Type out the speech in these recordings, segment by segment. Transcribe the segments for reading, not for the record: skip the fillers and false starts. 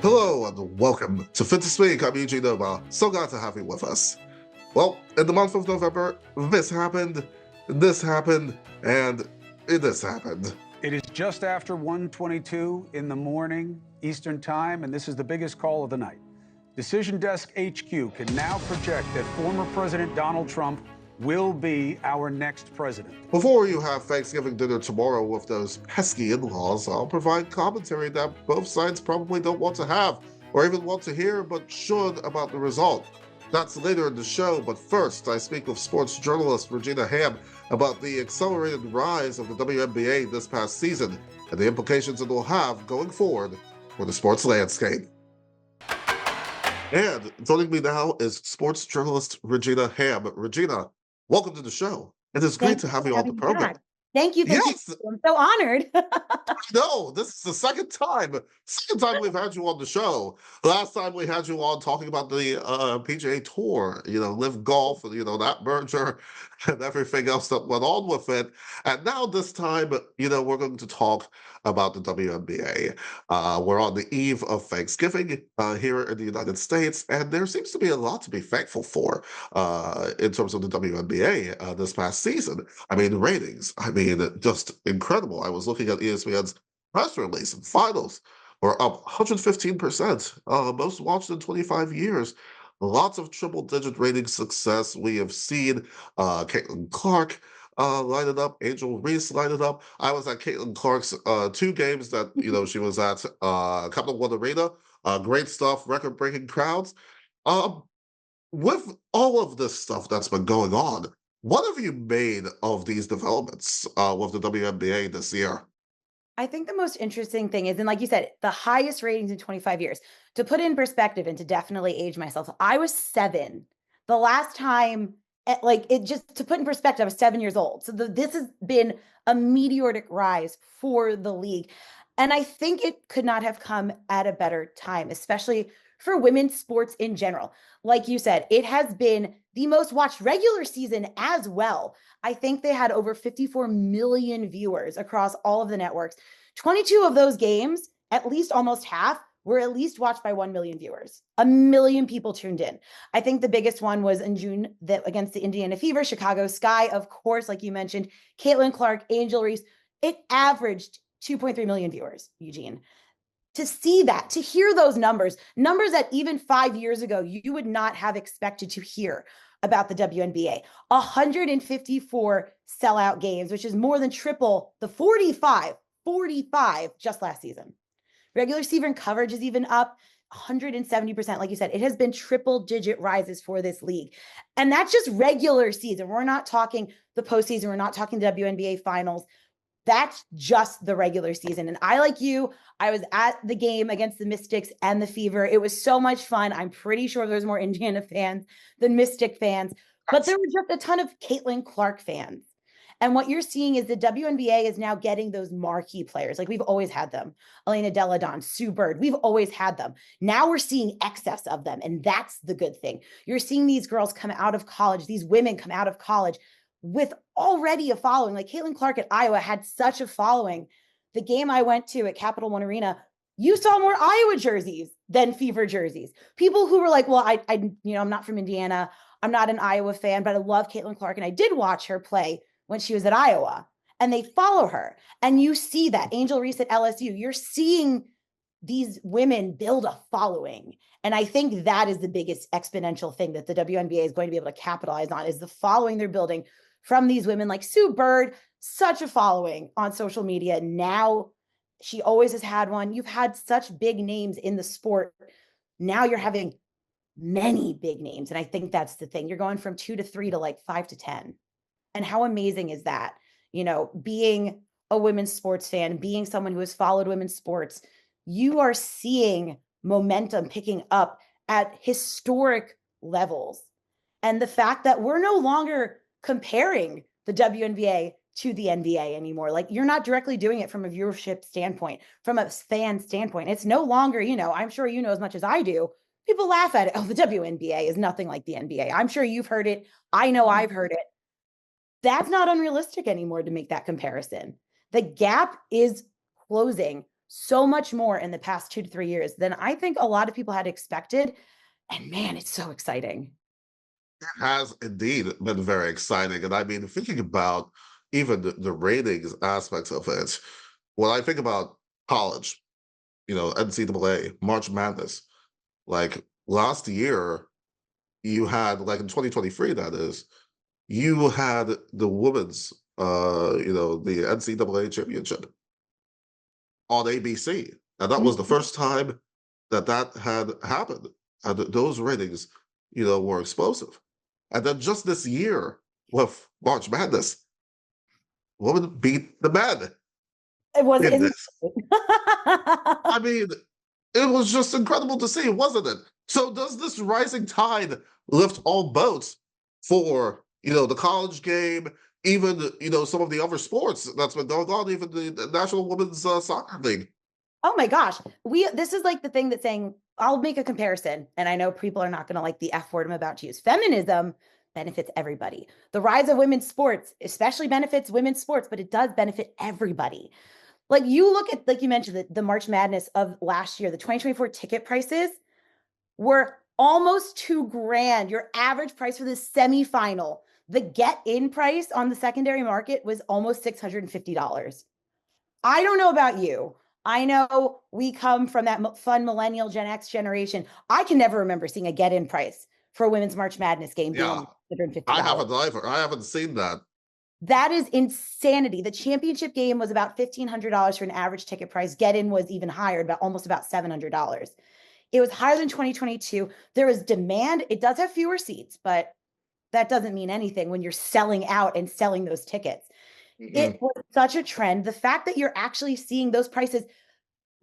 Hello and welcome to Fit to Speak. I'm Eugene Obah. So glad to have you with us. Well, in the month of November, this happened, and this happened. It is just after 1:22 in the morning Eastern Time, and this is the biggest call of the night. Decision Desk HQ can now project that former President Donald Trump will be our next president. Before you have Thanksgiving dinner tomorrow with those pesky in-laws, I'll provide commentary that both sides probably don't want to have, or even want to hear, but should about the result. That's later in the show, but first I speak with sports journalist Regina Ham about the accelerated rise of the WNBA this past season and the implications it will have going forward for the sports landscape. And joining me now is sports journalist Regina Ham. Regina, welcome to the show. It is great to have you on the program. Thank you. Yes. I'm so honored. No, this is the second time we've had you on the show. Last time we had you on talking about the PGA Tour, Live Golf, that merger and everything else that went on with it. And now this time, we're going to talk about the WNBA. We're on the eve of Thanksgiving here in the United States, and there seems to be a lot to be thankful for in terms of the WNBA this past season. I mean, ratings, just incredible. I was looking at ESPN's press release and finals were up 115%, most watched in 25 years. Lots of triple-digit rating success. We have seen Caitlin Clark line it up, Angel Reese line it up. I was at Caitlin Clark's two games that she was at Capital One Arena. Great stuff, record-breaking crowds. With all of this stuff that's been going on, what have you made of these developments with the WNBA this year? I think the most interesting thing is, and like you said, the highest ratings in 25 years. To put in perspective and to definitely age myself, I was 7. The last time, to put in perspective, I was 7 years old. So this has been a meteoric rise for the league. And I think it could not have come at a better time, especially for women's sports in general. Like you said, it has been the most watched regular season as well. I think they had over 54 million viewers across all of the networks. 22 of those games, at least almost half, were at least watched by 1 million viewers. 1 million people tuned in. I think the biggest one was in June against the Indiana Fever, Chicago Sky, of course, like you mentioned, Caitlin Clark, Angel Reese. It averaged 2.3 million viewers, Eugene. To see that, to hear those numbers that even 5 years ago, you would not have expected to hear about the WNBA. 154 sellout games, which is more than triple the 45 just last season. Regular season coverage is even up 170%. Like you said, it has been triple-digit rises for this league. And that's just regular season. We're not talking the postseason. We're not talking the WNBA finals. That's just the regular season. And I, like you, I was at the game against the Mystics and the Fever. It was so much fun. I'm pretty sure there's more Indiana fans than Mystic fans, but there were just a ton of Caitlin Clark fans. And what you're seeing is the WNBA is now getting those marquee players. Like we've always had them. Elena Delle Donne, Sue Bird, we've always had them. Now we're seeing excess of them. And that's the good thing. You're seeing these girls come out of college, these women come out of college with already a following. Like Caitlin Clark at Iowa had such a following. The game I went to at Capital One Arena, you saw more Iowa jerseys than Fever jerseys. People who were like, well, I'm not from Indiana. I'm not an Iowa fan, but I love Caitlin Clark. And I did watch her play when she was at Iowa, and they follow her. And you see that Angel Reese at LSU, you're seeing these women build a following. And I think that is the biggest exponential thing that the WNBA is going to be able to capitalize on, is the following they're building from these women like Sue Bird, such a following on social media. Now she always has had one. You've had such big names in the sport. Now you're having many big names. And I think that's the thing. You're going from 2 to 3 to like 5 to 10. And how amazing is that? Being a women's sports fan, being someone who has followed women's sports, you are seeing momentum picking up at historic levels. And the fact that we're no longer comparing the WNBA to the NBA anymore. Like, you're not directly doing it from a viewership standpoint, from a fan standpoint. It's no longer, I'm sure you know as much as I do. People laugh at it. Oh, the WNBA is nothing like the NBA. I'm sure you've heard it. I know I've heard it. That's not unrealistic anymore to make that comparison. The gap is closing so much more in the past 2 to 3 years than I think a lot of people had expected. And man, it's so exciting. It has indeed been very exciting. And I mean, thinking about even the ratings aspects of it, when I think about college, NCAA, March Madness, like last year, you had, like in 2023, that is, you had the women's, the NCAA championship on ABC. And that was the first time that that had happened. And those ratings, were explosive. And then just this year with March Madness, women beat the men It was in isn't this. I mean, it was just incredible to see, wasn't it? So does this rising tide lift all boats for, the college game, even, some of the other sports that's been going on, even the National Women's Soccer League? Oh my gosh. This is like the thing that's saying, I'll make a comparison. And I know people are not going to like the F word I'm about to use. Feminism benefits everybody. The rise of women's sports especially benefits women's sports, but it does benefit everybody. Like you look at, like you mentioned, the March Madness of last year, the 2024 ticket prices were almost $2,000. Your average price for the semifinal, the get-in price on the secondary market was almost $650. I don't know about you. I know we come from that fun millennial Gen X generation. I can never remember seeing a get-in price for a women's March Madness game being Yeah, almost $150. I haven't either. I haven't seen that. That is insanity. The championship game was about $1,500 for an average ticket price. Get-in was even higher, almost about $700. It was higher than 2022. There is demand. It does have fewer seats, but that doesn't mean anything when you're selling out and selling those tickets. It was such a trend. The fact that you're actually seeing those prices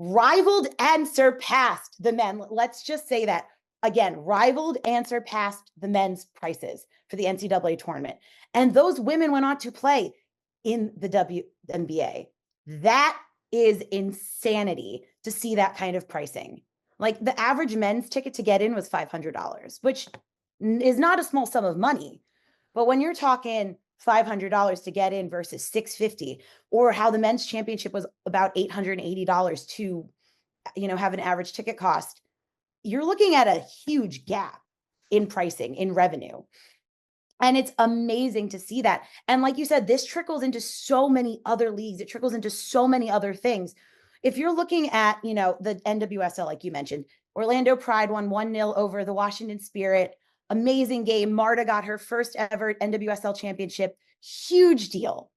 rivaled and surpassed the men. Let's just say that again, rivaled and surpassed the men's prices for the NCAA tournament. And those women went on to play in the WNBA. That is insanity to see that kind of pricing. Like the average men's ticket to get in was $500, which is not a small sum of money. But when you're talking $500 to get in versus $650, or how the men's championship was about $880 to, have an average ticket cost, you're looking at a huge gap in pricing, in revenue. And it's amazing to see that. And like you said, this trickles into so many other leagues. It trickles into so many other things. If you're looking at, the NWSL, like you mentioned, Orlando Pride won 1-0 over the Washington Spirit. Amazing game. Marta got her first ever NWSL championship. Huge deal.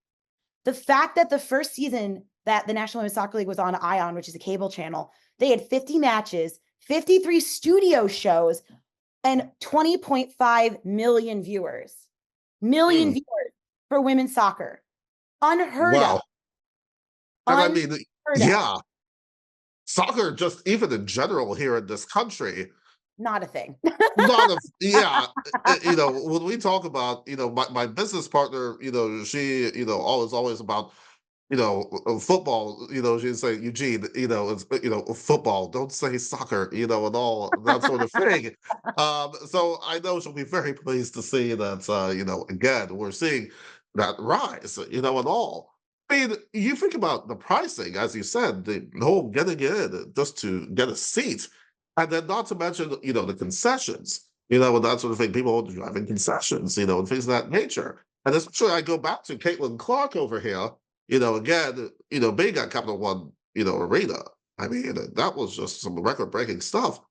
The fact that the first season that the National Women's Soccer League was on ION, which is a cable channel, they had 50 matches, 53 studio shows, and 20.5 million viewers. Million viewers for women's soccer. Unheard Wow. of. And I mean, yeah, soccer, just even in general here in this country, not a thing. Yeah. When we talk about, my business partner, she, always about, football, she'd say, Eugene, it's, football, don't say soccer, and all that sort of thing. So I know she'll be very pleased to see that, again, we're seeing that rise, and all. I mean, you think about the pricing, as you said, the whole getting in just to get a seat. And then not to mention, the concessions, and that sort of thing. People driving concessions, and things of that nature. And especially I go back to Caitlin Clark over here, again, being at Capital One, arena. I mean, that was just some record-breaking stuff.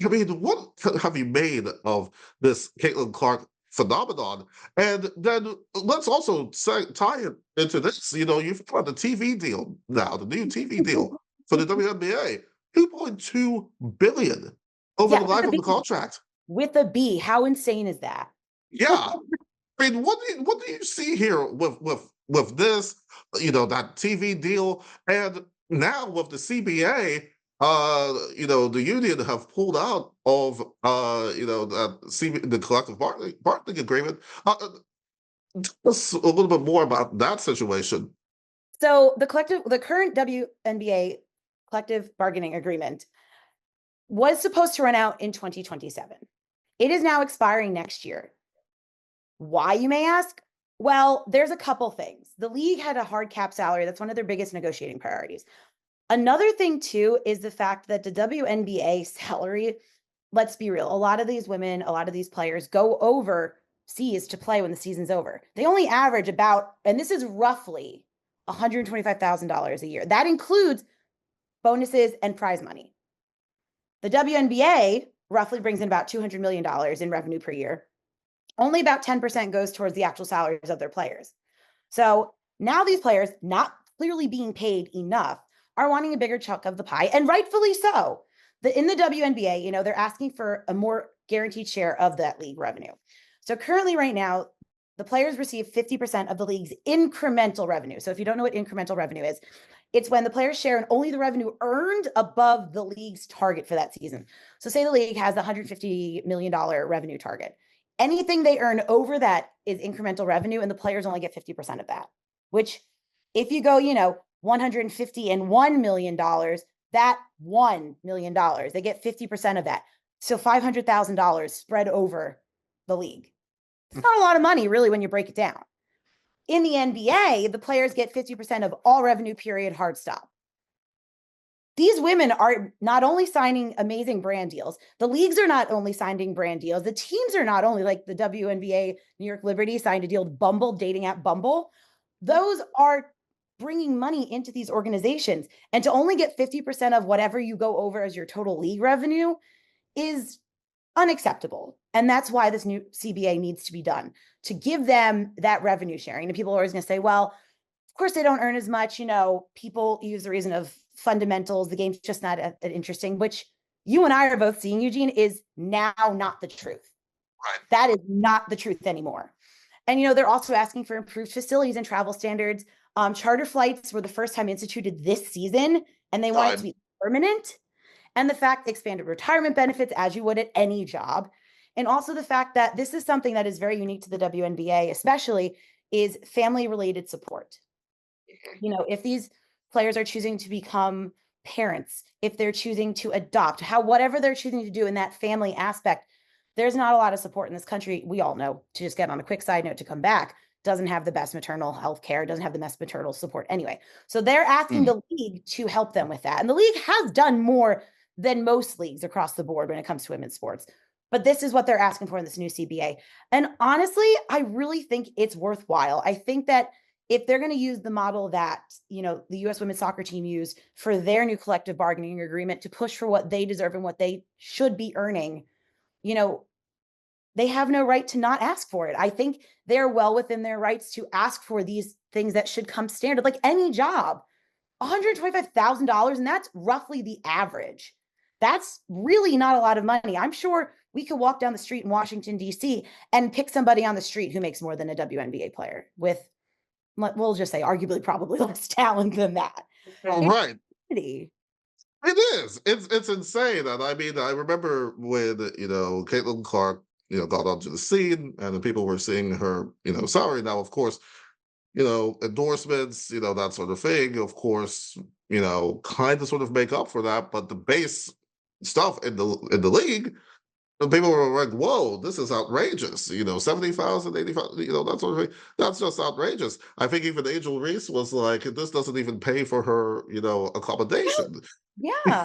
I mean, what have you made of this Caitlin Clark phenomenon? And then let's also tie it into this. You've got the TV deal now, the new TV deal for the WNBA. 2.2 billion over the life of the contract. With a B. How insane is that? Yeah. I mean, what do you see here with this, that TV deal, and now with the CBA, the union have pulled out of the collective bargaining agreement. Tell us a little bit more about that situation. So the current WNBA collective bargaining agreement was supposed to run out in 2027. It is now expiring next year. Why, you may ask? Well, there's a couple things. The league had a hard cap salary. That's one of their biggest negotiating priorities. Another thing too is the fact that the WNBA salary, let's be real, a lot of these women, a lot of these players go overseas to play when the season's over. They only average about, and this is roughly $125,000 a year. That includes bonuses and prize money. The WNBA roughly brings in about $200 million in revenue per year. Only about 10% goes towards the actual salaries of their players. So now these players, not clearly being paid enough, are wanting a bigger chunk of the pie, and rightfully so. In the WNBA, they're asking for a more guaranteed share of that league revenue. So currently right now, the players receive 50% of the league's incremental revenue. So if you don't know what incremental revenue is, it's when the players share in only the revenue earned above the league's target for that season. So say the league has a $150 million revenue target. Anything they earn over that is incremental revenue, and the players only get 50% of that, which if you go, $151 million, that $1 million, they get 50% of that. So $500,000 spread over the league. It's not a lot of money, really, when you break it down. In the NBA, the players get 50% of all revenue, period, hard stop. These women are not only signing amazing brand deals, the leagues are not only signing brand deals, the teams are not only, like the WNBA, New York Liberty signed a deal with Bumble, dating app Bumble. Those are bringing money into these organizations. And to only get 50% of whatever you go over as your total league revenue is unacceptable. And that's why this new CBA needs to be done, to give them that revenue sharing. And people are always going to say, well, of course they don't earn as much. People use the reason of fundamentals. The game's just not that interesting, which you and I are both seeing, Eugene, is now not the truth. Right. That is not the truth anymore. And, they're also asking for improved facilities and travel standards. Charter flights were the first time instituted this season, and they want it to be permanent. And the fact expanded retirement benefits, as you would at any job. And also the fact that this is something that is very unique to the WNBA, especially, is family-related support. If these players are choosing to become parents, if they're choosing to adopt, whatever they're choosing to do in that family aspect, there's not a lot of support in this country. We all know, to just get on a quick side note to come back, doesn't have the best maternal health care, doesn't have the best maternal support anyway. So they're asking the league to help them with that. And the league has done more than most leagues across the board when it comes to women's sports. But this is what they're asking for in this new CBA. And honestly, I really think it's worthwhile. I think that if they're going to use the model that, the U.S. women's soccer team used for their new collective bargaining agreement to push for what they deserve and what they should be earning, they have no right to not ask for it. I think they're well within their rights to ask for these things that should come standard, like any job. $125,000, and that's roughly the average. That's really not a lot of money. I'm sure we could walk down the street in Washington, D.C. and pick somebody on the street who makes more than a WNBA player with, we'll just say, arguably probably less talent than that. Right. It is. It's insane. And I mean, I remember when, Caitlin Clark, got onto the scene and the people were seeing her, salary. Now, of course, endorsements, that sort of thing, of course, kind of sort of make up for that. But the base stuff in the league, people were like, whoa, this is outrageous. 70,000, 80,000, that sort of thing. That's just outrageous. I think even Angel Reese was like, this doesn't even pay for her, accommodation. Yeah.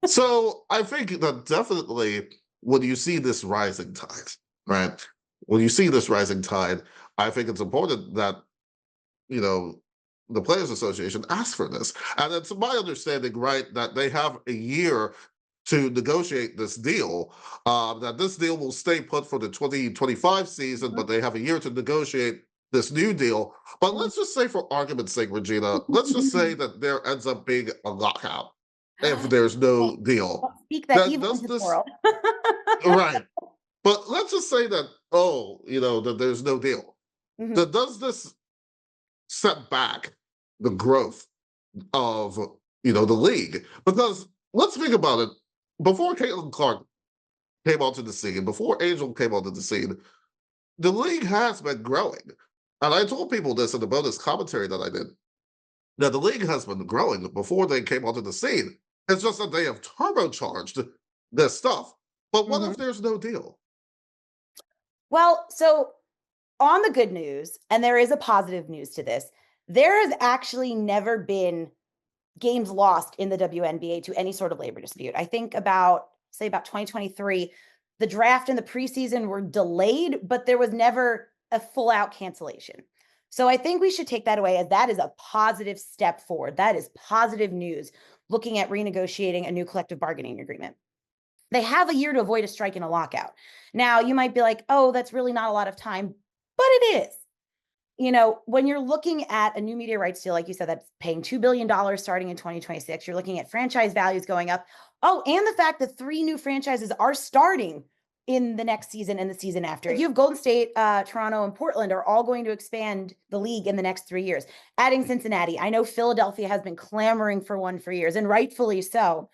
So I think that definitely when you see this rising tide, right? When you see this rising tide, I think it's important that, the Players Association asks for this. And it's my understanding, right, that they have a year to negotiate this deal, that this deal will stay put for the 2025 season, but they have a year to negotiate this new deal. But let's just say, for argument's sake, Regina, let's just say that there ends up being a lockout if there's no deal. Speak that evil Does into the this, world. right. But let's just say that, that there's no deal. Does this set back the growth of, the league? Because let's think about it. Before Caitlin Clark came onto the scene, before Angel came onto the scene, the league has been growing. And I told people this in the bonus commentary that I did, that the league has been growing before they came onto the scene. It's just that they have turbocharged this stuff. But what if there's no deal? Well, so on the good news, and there is a positive news to this, there has actually never been games lost in the WNBA to any sort of labor dispute. I think about 2023, the draft and the preseason were delayed, but there was never a full out cancellation. So I think we should take that away as that is a positive step forward. That is positive news, looking at renegotiating a new collective bargaining agreement. They have a year to avoid a strike and a lockout. Now, you might be like, oh, that's really not a lot of time, but it is. When you're looking at a new media rights deal, like you said, that's paying $2 billion starting in 2026, you're looking at franchise values going up. Oh, and the fact that 3 new franchises are starting in the next season and the season after. You have Golden State, Toronto, and Portland are all going to expand the league in the next 3 years. Adding Cincinnati. I know Philadelphia has been clamoring for one for years, and rightfully so.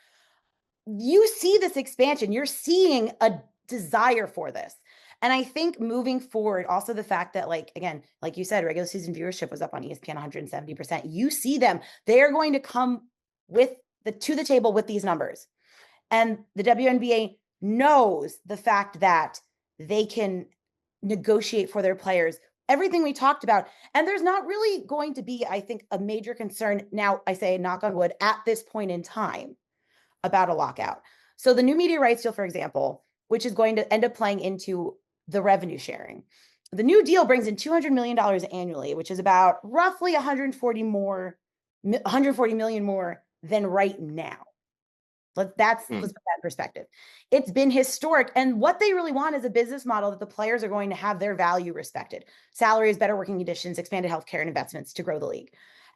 You see this expansion. You're seeing a desire for this. And I think moving forward, also the fact that, like you said, regular season viewership was up on ESPN 170%. You see them. They're going to come to the table with these numbers. And the WNBA knows the fact that they can negotiate for their players, everything we talked about. And there's not really going to be, I think, a major concern. Now, I say knock on wood at this point in time about a lockout. So the new media rights deal, for example, which is going to end up playing into the revenue sharing. The new deal brings in $200 million annually, which is about roughly 140 million more than right now. Let's put that in perspective. It's been historic. And what they really want is a business model that the players are going to have their value respected. Salaries, better working conditions, expanded healthcare, and investments to grow the league.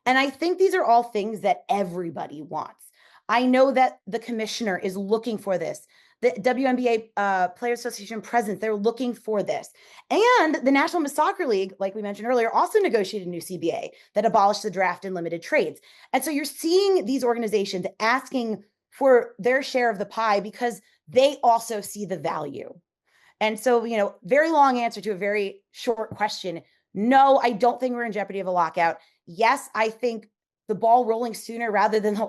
And I think these are all things that everybody wants. I know that the commissioner is looking for this. The WNBA Players Association president, they're looking for this. And the National Women's Soccer League, like we mentioned earlier, also negotiated a new CBA that abolished the draft and limited trades. And so you're seeing these organizations asking for their share of the pie because they also see the value. And so, very long answer to a very short question. No, I don't think we're in jeopardy of a lockout. Yes, I think the ball rolling sooner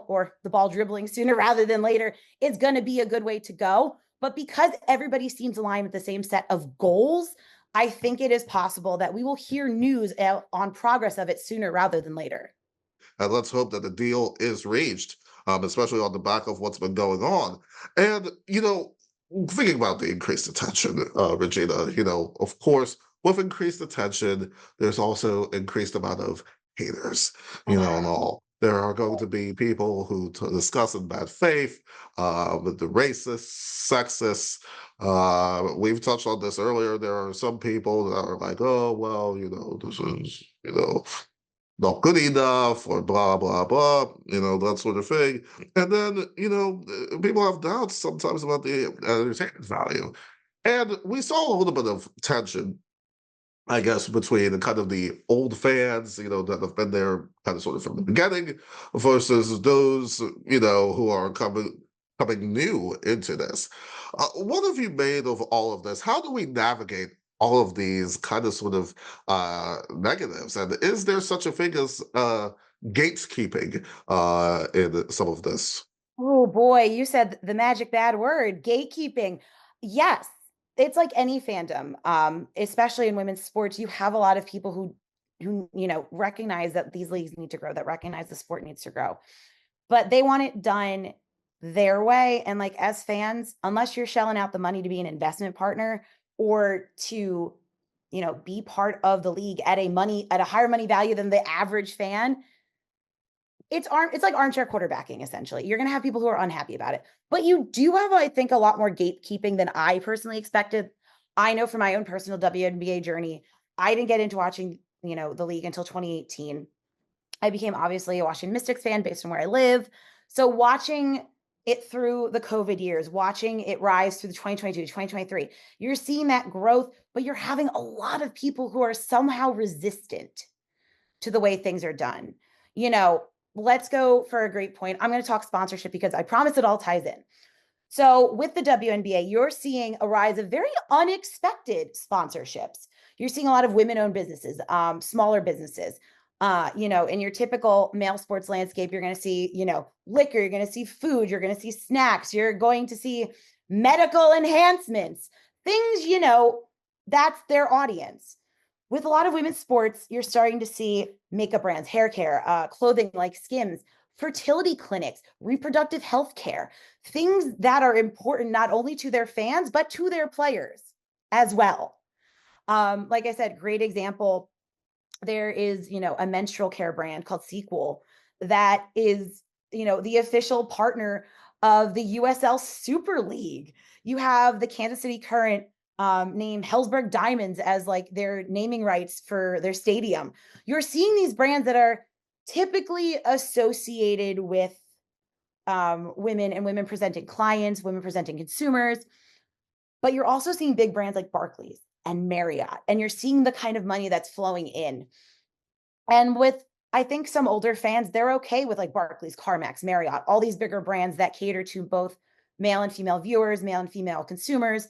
or the ball dribbling sooner rather than later is going to be a good way to go. But because everybody seems aligned with the same set of goals, I think it is possible that we will hear news on progress of it sooner rather than later. And let's hope that the deal is reached, especially on the back of what's been going on. And, thinking about the increased attention, Regina, of course, with increased attention, there's also increased amount of haters, and all. There are going to be people who discuss in bad faith, the racists, sexists. We've touched on this earlier. There are some people that are like, oh, well, this is, not good enough, or blah, blah, blah, that sort of thing. And then, people have doubts sometimes about the entertainment value. And we saw a little bit of tension, I guess, between kind of the old fans, that have been there kind of sort of from the beginning versus those, who are coming new into this. What have you made of all of this? How do we navigate all of these kind of sort of negatives? And is there such a thing as gatekeeping in some of this? Oh boy, you said the magic bad word, gatekeeping. Yes. It's like any fandom, especially in women's sports. You have a lot of people who recognize that these leagues need to grow, that recognize the sport needs to grow, but they want it done their way. And like, as fans, unless you're shelling out the money to be an investment partner or to, be part of the league at a higher money value than the average fan, it's like armchair quarterbacking, essentially. You're going to have people who are unhappy about it. But you do have, I think, a lot more gatekeeping than I personally expected. I know from my own personal WNBA journey, I didn't get into watching, the league until 2018. I became obviously a Washington Mystics fan based on where I live. So watching it through the COVID years, watching it rise through the 2022, 2023, you're seeing that growth, but you're having a lot of people who are somehow resistant to the way things are done. Let's go for a great point. I'm going to talk sponsorship because I promise it all ties in. So with the WNBA, you're seeing a rise of very unexpected sponsorships. You're seeing a lot of women-owned businesses, smaller businesses. In your typical male sports landscape, you're going to see, liquor, you're going to see food, you're going to see snacks, you're going to see medical enhancements, things, that's their audience. With a lot of women's sports, you're starting to see makeup brands, hair care, clothing like Skims fertility clinics, reproductive health care, things that are important not only to their fans, but to their players as well. Like I said, great example. There is, a menstrual care brand called Sequel that is, the official partner of the USL Super League. You have the Kansas City Current named Hellsberg Diamonds as like their naming rights for their stadium. You're seeing these brands that are typically associated with women and women presenting clients, women presenting consumers, but you're also seeing big brands like Barclays and Marriott, and you're seeing the kind of money that's flowing in. And with, I think, some older fans, they're okay with like Barclays, CarMax, Marriott, all these bigger brands that cater to both male and female viewers, male and female consumers.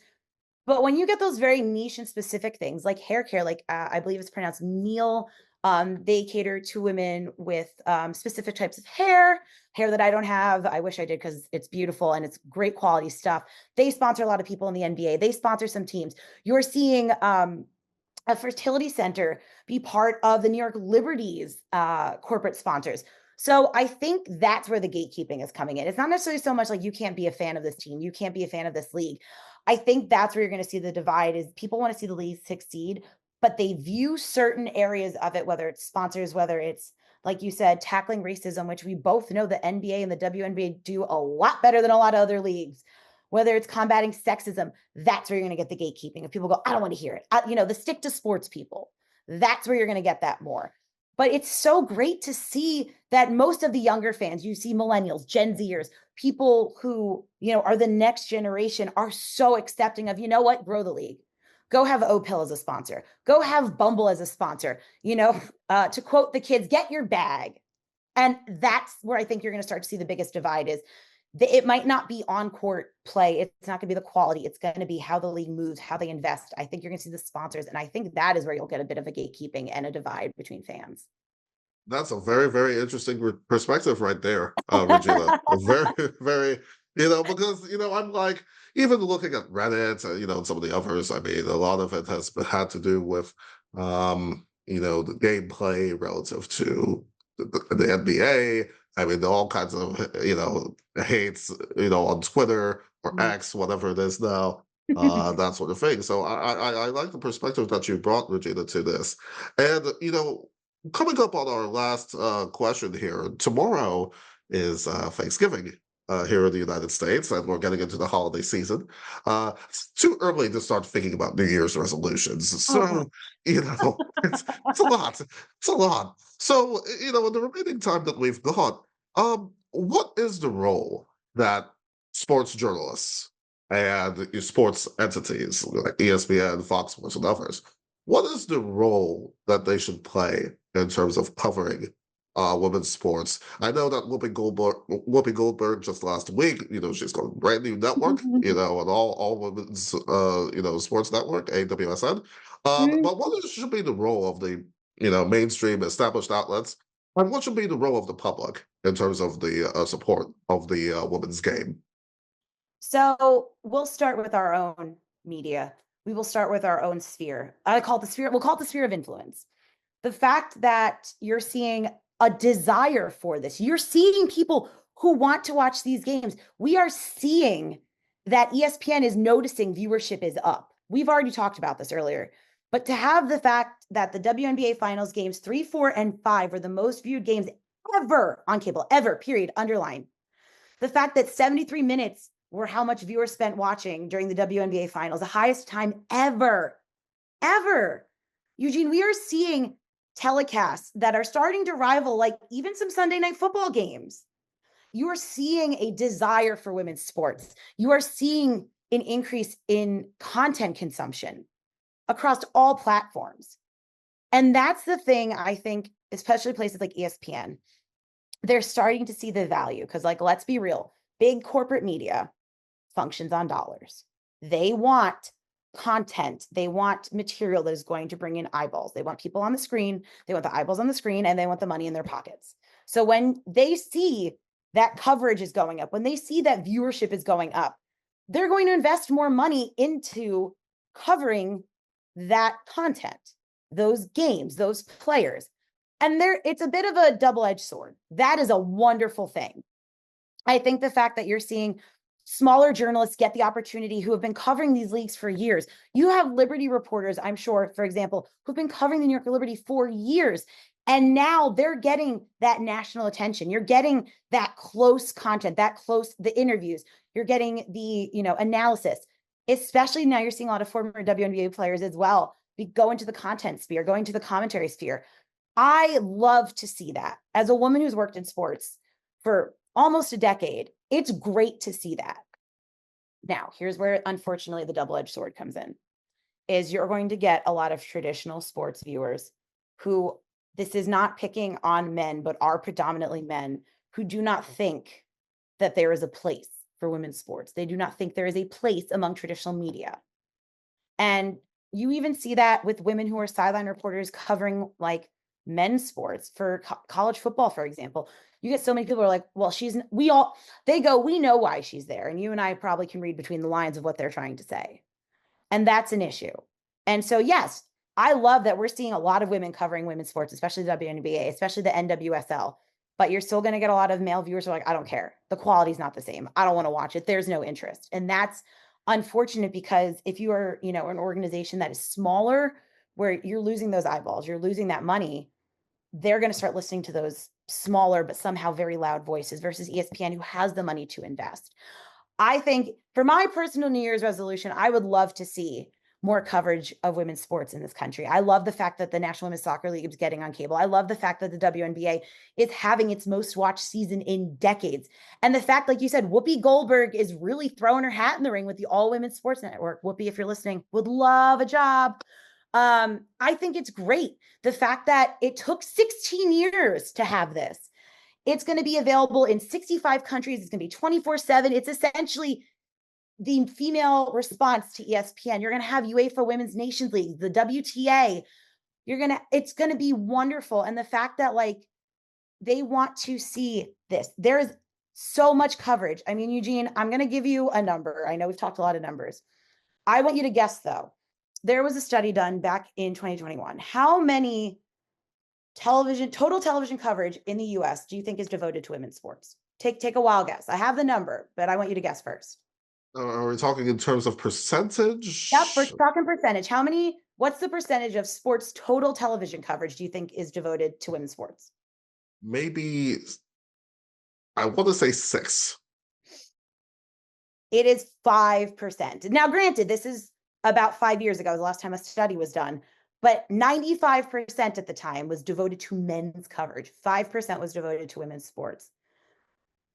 But when you get those very niche and specific things like hair care, like I believe it's pronounced Neil, they cater to women with specific types of hair that I don't have. I wish I did because it's beautiful and it's great quality stuff. They sponsor a lot of people in the NBA. They sponsor some teams. You're seeing a fertility center be part of the New York Liberty's corporate sponsors. So I think that's where the gatekeeping is coming in. It's not necessarily so much like you can't be a fan of this team, you can't be a fan of this league. I think that's where you're going to see the divide is people want to see the league succeed, but they view certain areas of it, whether it's sponsors, whether it's, like you said, tackling racism, which we both know the NBA and the WNBA do a lot better than a lot of other leagues. Whether it's combating sexism, that's where you're going to get the gatekeeping. If people go, I don't want to hear it. The stick to sports people, that's where you're going to get that more. But it's so great to see that most of the younger fans, you see millennials, Gen Zers, people who, are the next generation are so accepting of, grow the league. Go have O-Pill as a sponsor. Go have Bumble as a sponsor. To quote the kids, get your bag. And that's where I think you're going to start to see the biggest divide is it might not be on court play. It's not going to be the quality. It's going to be how the league moves, how they invest. I think you're going to see the sponsors. And I think that is where you'll get a bit of a gatekeeping and a divide between fans. That's a very, very interesting perspective right there, Regina. Very, very, because, I'm like, even looking at Reddit, and some of the others, I mean, a lot of it has had to do with, the gameplay relative to the NBA. I mean, all kinds of, hates, on Twitter or X, whatever it is now, that sort of thing. So I like the perspective that you brought, Regina, to this. And, coming up on our last question here, tomorrow is Thanksgiving here in the United States, and we're getting into the holiday season. It's too early to start thinking about New Year's resolutions. So, it's a lot. It's a lot. So, in the remaining time that we've got, what is the role that sports journalists and sports entities like ESPN, Fox Sports, and others, what is the role that they should play in terms of covering women's sports? I know that Whoopi Goldberg just last week, she's got a brand new network, an all women's, sports network, AWSN. But what should be the role of the, mainstream established outlets, and what should be the role of the public in terms of the support of the women's game? So we'll start with our own media. We will start with our own sphere. We'll call it the sphere of influence. The fact that you're seeing a desire for this, you're seeing people who want to watch these games. We are seeing that ESPN is noticing viewership is up. We've already talked about this earlier, but to have the fact that the WNBA finals games 3, 4, and 5 were the most viewed games ever on cable, ever, period, underline. The fact that 73 minutes were how much viewers spent watching during the WNBA finals, the highest time ever. Eugene, we are seeing telecasts that are starting to rival like even some Sunday night football games. You are seeing a desire for women's sports. You are seeing an increase in content consumption across all platforms. And that's the thing, I think, especially places like ESPN, they're starting to see the value because, like, let's be real, big corporate media functions on dollars. They want content. They want material that is going to bring in eyeballs. They want people on the screen. They want the eyeballs on the screen, and they want the money in their pockets. So when they see that coverage is going up, when they see that viewership is going up, they're going to invest more money into covering that content, those games, those players. And it's a bit of a double-edged sword. That is a wonderful thing. I think the fact that you're seeing smaller journalists get the opportunity who have been covering these leagues for years. You have Liberty reporters, I'm sure, for example, who've been covering the New York Liberty for years. And now they're getting that national attention. You're getting that close content, the interviews. You're getting the, analysis. Especially now you're seeing a lot of former WNBA players as well go into the content sphere, going to the commentary sphere. I love to see that. As a woman who's worked in sports for almost a decade, it's great to see that. Now, here's where, unfortunately, the double-edged sword comes in, is you're going to get a lot of traditional sports viewers who, this is not picking on men, but are predominantly men, who do not think that there is a place for women's sports. They do not think there is a place among traditional media. And you even see that with women who are sideline reporters covering like men's sports for college football, for example. You get so many people who are like, well, we know why she's there. And you and I probably can read between the lines of what they're trying to say. And that's an issue. And so, yes, I love that we're seeing a lot of women covering women's sports, especially the WNBA, especially the NWSL. But you're still going to get a lot of male viewers who are like, I don't care. The quality's not the same. I don't want to watch it. There's no interest. And that's unfortunate, because if you are, an organization that is smaller, where you're losing those eyeballs, you're losing that money, they're going to start listening to those smaller but somehow very loud voices versus ESPN, who has the money to invest. I think for my personal New Year's resolution, I would love to see more coverage of women's sports in this country. I love the fact that the National Women's Soccer League is getting on cable. I love the fact that the WNBA is having its most watched season in decades. And the fact, like you said, Whoopi Goldberg is really throwing her hat in the ring with the All Women's Sports Network. Whoopi, if you're listening, would love a job. I think it's great. The fact that it took 16 years to have this. It's going to be available in 65 countries. It's going to be 24/7. It's essentially the female response to ESPN. You're going to have UEFA Women's Nations League, the WTA. It's going to be wonderful. And the fact that they want to see this, there's so much coverage. I mean, Eugene, I'm going to give you a number. I know we've talked a lot of numbers. I want you to guess though. There was a study done back in 2021. How many total television coverage in the US do you think is devoted to women's sports? Take a wild guess. I have the number, but I want you to guess first. Are we talking in terms of percentage? Yep, we're talking percentage. What's the percentage of sports total television coverage do you think is devoted to women's sports? Maybe, I want to say 6. It is 5%. Now, granted, this is about 5 years ago, the last time a study was done, but 95% at the time was devoted to men's coverage. 5% was devoted to women's sports.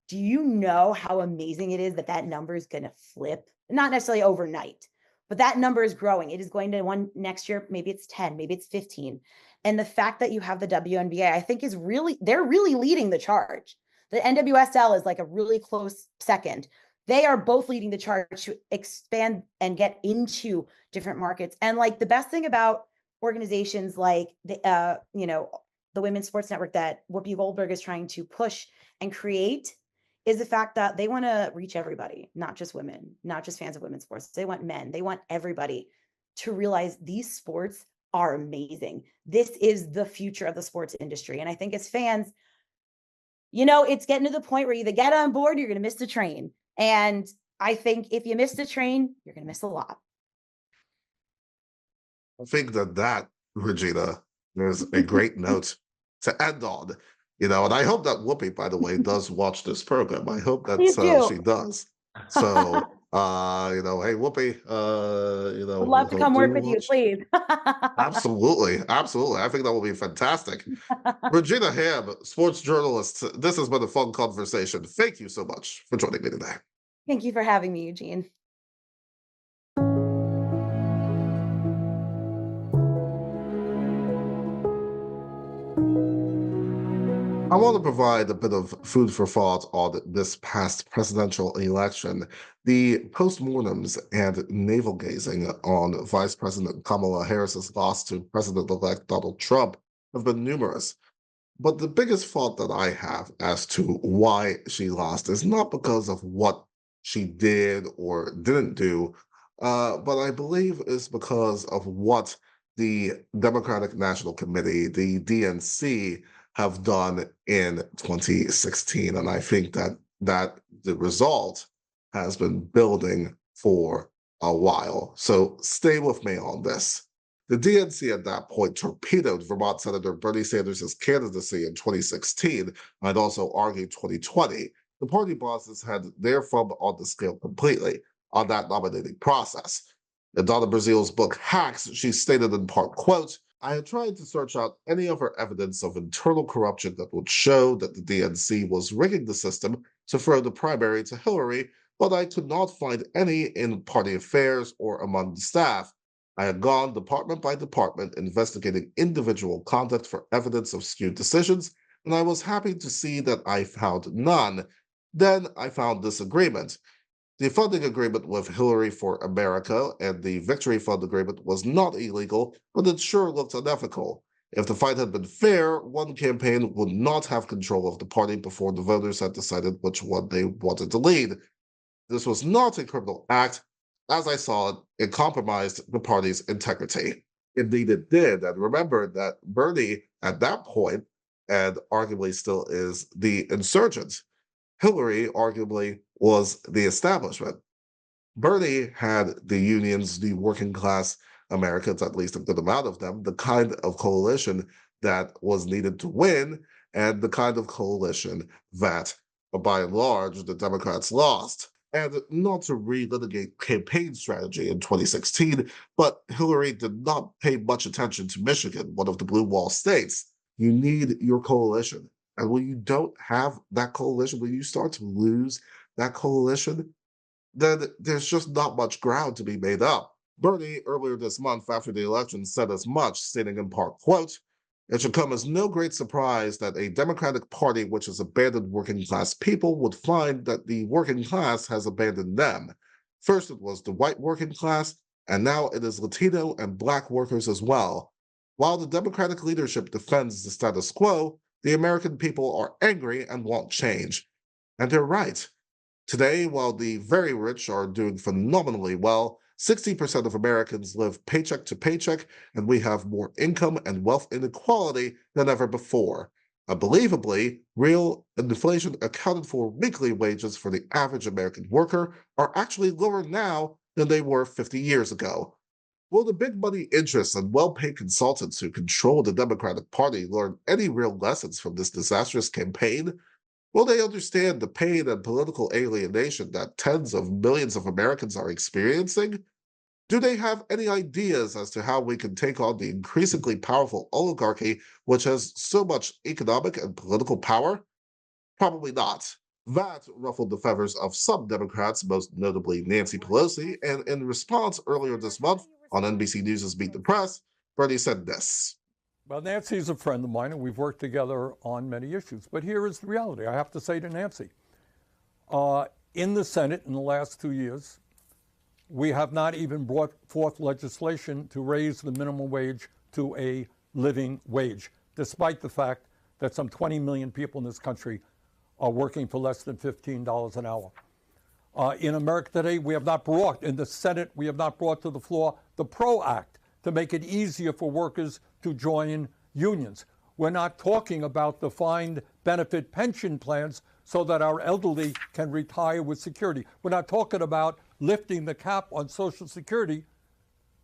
Do you know how amazing it is that number is going to flip? Not necessarily overnight, but that number is growing. It is going to next year, maybe it's 10, maybe it's 15. And the fact that you have the WNBA, I think they're really leading the charge. The NWSL is like a really close second. They are both leading the charge to expand and get into different markets. And the best thing about organizations like the Women's Sports Network that Whoopi Goldberg is trying to push and create is the fact that they want to reach everybody, not just women, not just fans of women's sports. They want men. They want everybody to realize these sports are amazing. This is the future of the sports industry. And I think as fans, it's getting to the point where you either get on board, or you're going to miss the train. And I think if you miss the train, you're going to miss a lot. I think that, Regina, is a great note to end on. And I hope that Whoopi, by the way, does watch this program. I hope that she does. So, hey, Whoopi, would love to come work with you, please. Absolutely. Absolutely. I think that will be fantastic. Regina Ham, sports journalist, this has been a fun conversation. Thank you so much for joining me today. Thank you for having me, Eugene. I want to provide a bit of food for thought on this past presidential election. The postmortems and navel-gazing on Vice President Kamala Harris's loss to President-elect Donald Trump have been numerous. But the biggest thought that I have as to why she lost is not because of what she did or didn't do, but I believe is because of what the Democratic National Committee, the DNC, have done in 2016. And I think that the result has been building for a while. So stay with me on this. The DNC at that point torpedoed Vermont Senator Bernie Sanders' candidacy in 2016 and also argued 2020. The party bosses had their thumb on the scale completely on that nominating process. In Donna Brazil's book Hacks, she stated in part, quote, I had tried to search out any other evidence of internal corruption that would show that the DNC was rigging the system to throw the primary to Hillary, but I could not find any in party affairs or among the staff. I had gone department by department investigating individual conduct for evidence of skewed decisions, and I was happy to see that I found none. Then I found this agreement. The funding agreement with Hillary for America and the Victory Fund agreement was not illegal, but it sure looked unethical. If the fight had been fair, one campaign would not have control of the party before the voters had decided which one they wanted to lead. This was not a criminal act. As I saw it, it compromised the party's integrity. Indeed, it did. And remember that Bernie, at that point, and arguably still is, the insurgent. Hillary, arguably, was the establishment. Bernie had the unions, the working class Americans, at least a good amount of them, the kind of coalition that was needed to win, and the kind of coalition that, by and large, the Democrats lost. And not to relitigate campaign strategy in 2016, but Hillary did not pay much attention to Michigan, one of the blue wall states. You need your coalition. And when you don't have that coalition, when you start to lose that coalition, then there's just not much ground to be made up. Bernie, earlier this month after the election, said as much, stating in part, quote, it should come as no great surprise that a Democratic Party which has abandoned working class people would find that the working class has abandoned them. First it was the white working class, and now it is Latino and Black workers as well. While the Democratic leadership defends the status quo, the American people are angry and want change. And they're right. Today, while the very rich are doing phenomenally well, 60% of Americans live paycheck to paycheck, and we have more income and wealth inequality than ever before. Unbelievably, real inflation accounted for weekly wages for the average American worker are actually lower now than they were 50 years ago. Will the big money interests and well-paid consultants who control the Democratic Party learn any real lessons from this disastrous campaign? Will they understand the pain and political alienation that tens of millions of Americans are experiencing? Do they have any ideas as to how we can take on the increasingly powerful oligarchy which has so much economic and political power? Probably not. That ruffled the feathers of some Democrats, most notably Nancy Pelosi, and in response earlier this month on NBC News' Meet the Press, Bernie said this. Well, Nancy's a friend of mine, and we've worked together on many issues. But here is the reality. I have to say to Nancy, in the Senate in the last 2 years, we have not even brought forth legislation to raise the minimum wage to a living wage, despite the fact that some 20 million people in this country are working for less than $15 an hour. In America today, we have not brought, in the Senate, we have not brought to the floor the PRO Act to make it easier for workers to join unions. We're not talking about defined benefit pension plans so that our elderly can retire with security. We're not talking about lifting the cap on Social Security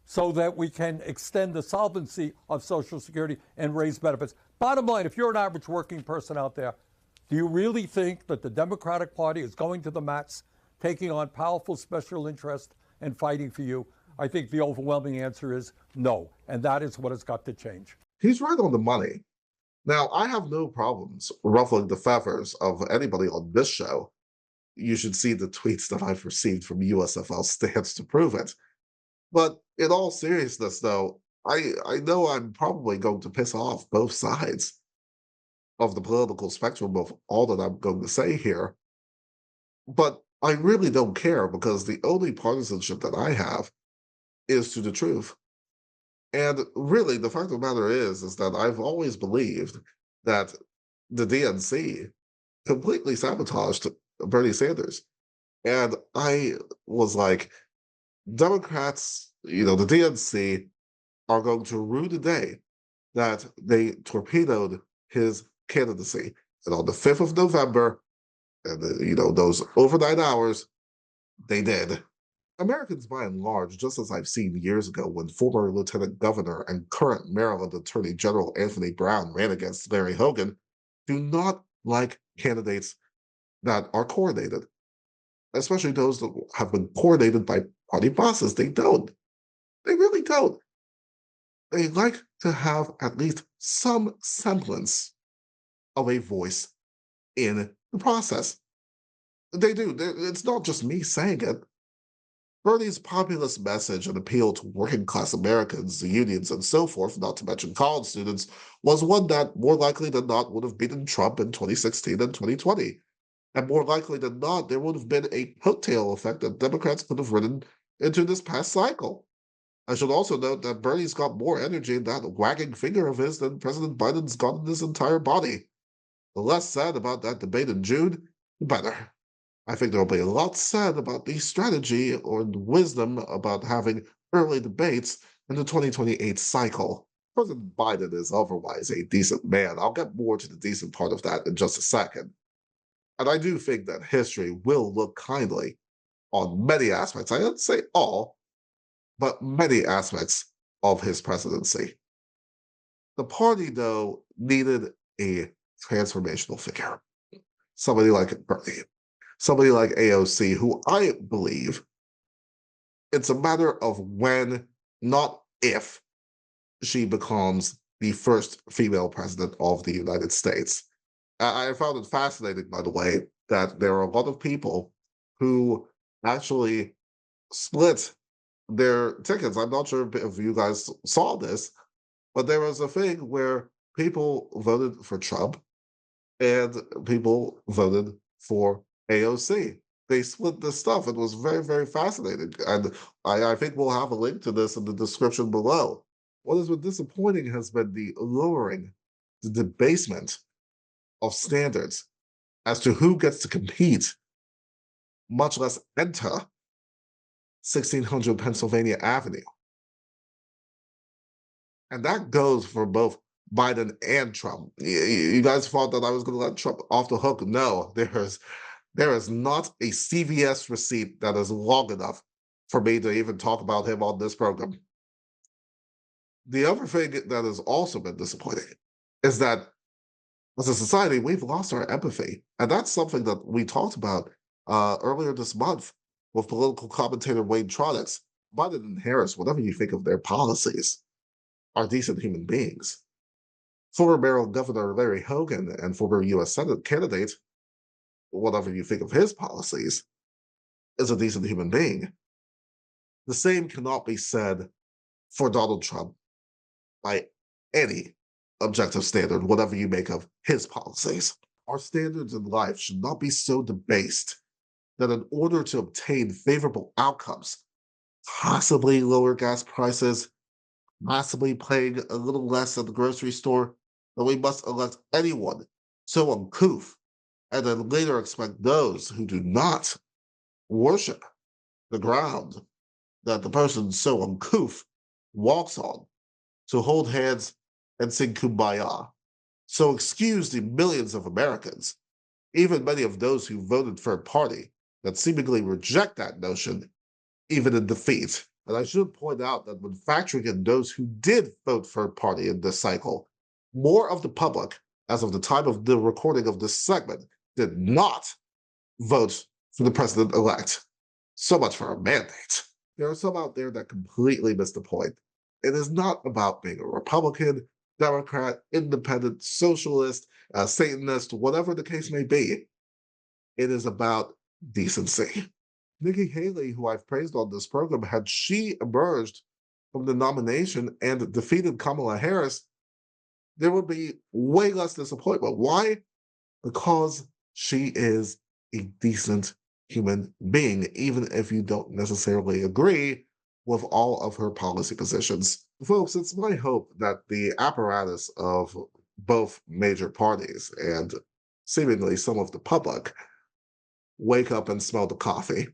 so that we can extend the solvency of Social Security and raise benefits. Bottom line, if you're an average working person out there, do you really think that the Democratic Party is going to the mats, taking on powerful special interests and fighting for you? I think the overwhelming answer is no, and that is what has got to change. He's right on the money. Now, I have no problems ruffling the feathers of anybody on this show. You should see the tweets that I've received from USFL stands to prove it. But in all seriousness, though, I know I'm probably going to piss off both sides of the political spectrum of all that I'm going to say here. But I really don't care, because the only partisanship that I have is to the truth. And really, the fact of the matter is that I've always believed that the DNC completely sabotaged Bernie Sanders. And I was like, Democrats, the DNC, are going to rue the day that they torpedoed his candidacy. And on the 5th of November, and those overnight hours, they did. Americans, by and large, just as I've seen years ago when former Lieutenant Governor and current Maryland Attorney General Anthony Brown ran against Larry Hogan, do not like candidates that are coordinated, especially those that have been coordinated by party bosses. They don't. They really don't. They like to have at least some semblance of a voice in the process. They do. It's not just me saying it. Bernie's populist message and appeal to working class Americans, the unions, and so forth, not to mention college students, was one that more likely than not would have beaten Trump in 2016 and 2020. And more likely than not, there would have been a coattail effect that Democrats could have ridden into this past cycle. I should also note that Bernie's got more energy in that wagging finger of his than President Biden's got in his entire body. The less said about that debate in June, the better. I think there will be a lot said about the strategy or wisdom about having early debates in the 2028 cycle. President Biden is otherwise a decent man. I'll get more to the decent part of that in just a second. And I do think that history will look kindly on many aspects. I don't say all, but many aspects of his presidency. The party, though, needed a transformational figure. Somebody like Bernie. Somebody like AOC, who I believe it's a matter of when, not if, she becomes the first female president of the United States. I found it fascinating, by the way, that there are a lot of people who actually split their tickets. I'm not sure if you guys saw this, but there was a thing where people voted for Trump and people voted for AOC. They split this stuff. It was very, very fascinating. And I think we'll have a link to this in the description below. What has been disappointing has been the lowering, the debasement of standards as to who gets to compete, much less enter 1600 Pennsylvania Avenue. And that goes for both Biden and Trump. You guys thought that I was going to let Trump off the hook? No, there is not a CVS receipt that is long enough for me to even talk about him on this program. The other thing that has also been disappointing is that as a society, we've lost our empathy. And that's something that we talked about earlier this month with political commentator Wayne Tronics. Biden and Harris, whatever you think of their policies, are decent human beings. Former Maryland Governor Larry Hogan and former U.S. Senate candidate, whatever you think of his policies, is a decent human being. The same cannot be said for Donald Trump by any objective standard, whatever you make of his policies. Our standards in life should not be so debased that in order to obtain favorable outcomes, possibly lower gas prices, possibly paying a little less at the grocery store, that we must elect anyone so uncouth and then later expect those who do not worship the ground that the person so uncouth walks on to hold hands and sing Kumbaya. So excuse the millions of Americans, even many of those who voted third party, that seemingly reject that notion, even in defeat. And I should point out that when factoring in those who did vote third party in this cycle, more of the public, as of the time of the recording of this segment, did not vote for the president-elect. So much for a mandate. There are some out there that completely miss the point. It is not about being a Republican, Democrat, independent, socialist, Satanist, whatever the case may be. It is about decency. Nikki Haley, who I've praised on this program, had she emerged from the nomination and defeated Kamala Harris, there would be way less disappointment. Why? Because she is a decent human being, even if you don't necessarily agree with all of her policy positions. Folks, it's my hope that the apparatus of both major parties and seemingly some of the public wake up and smell the coffee,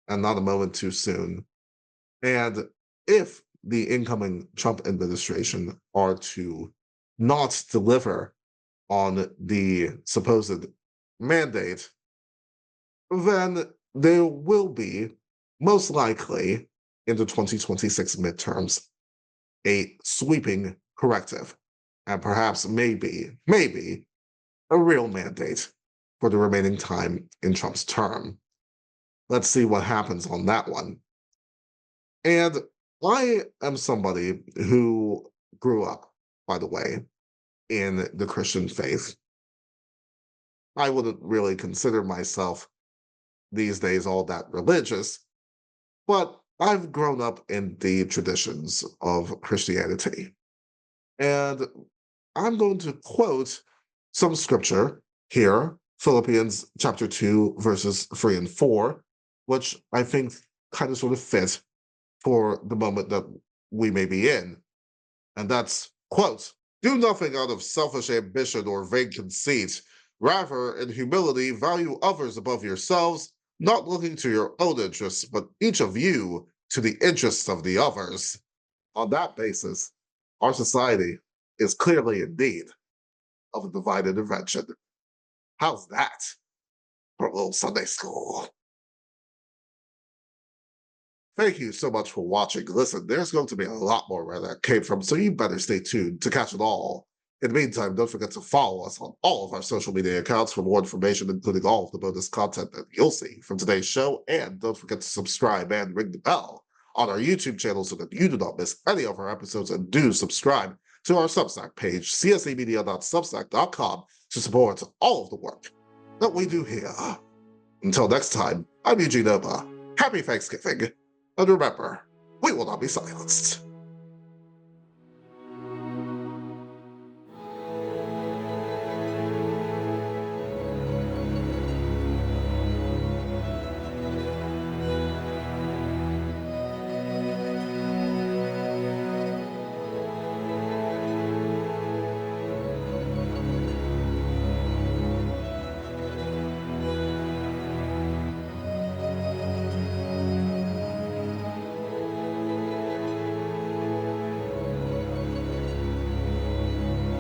and not a moment too soon. And if the incoming Trump administration are to not deliver on the supposed mandate, then there will be, most likely, in the 2026 midterms, a sweeping corrective, and perhaps maybe a real mandate for the remaining time in Trump's term. Let's see what happens on that one. And I am somebody who grew up, by the way, in the Christian faith. I wouldn't really consider myself these days all that religious, but I've grown up in the traditions of Christianity. And I'm going to quote some scripture here, Philippians chapter 2, verses 3 and 4, which I think kind of sort of fit for the moment that we may be in. And that's, quote, "Do nothing out of selfish ambition or vain conceit. Rather, in humility, value others above yourselves, not looking to your own interests, but each of you to the interests of the others." On that basis, our society is clearly in need of a divine intervention. How's that for a little Sunday school? Thank you so much for watching. Listen, there's going to be a lot more where that came from, so you better stay tuned to catch it all. In the meantime, don't forget to follow us on all of our social media accounts for more information, including all of the bonus content that you'll see from today's show. And don't forget to subscribe and ring the bell on our YouTube channel so that you do not miss any of our episodes. And do subscribe to our Substack page, csemedia.substack.com, to support all of the work that we do here. Until next time, I'm Eugene Obah. Happy Thanksgiving. And remember, we will not be silenced.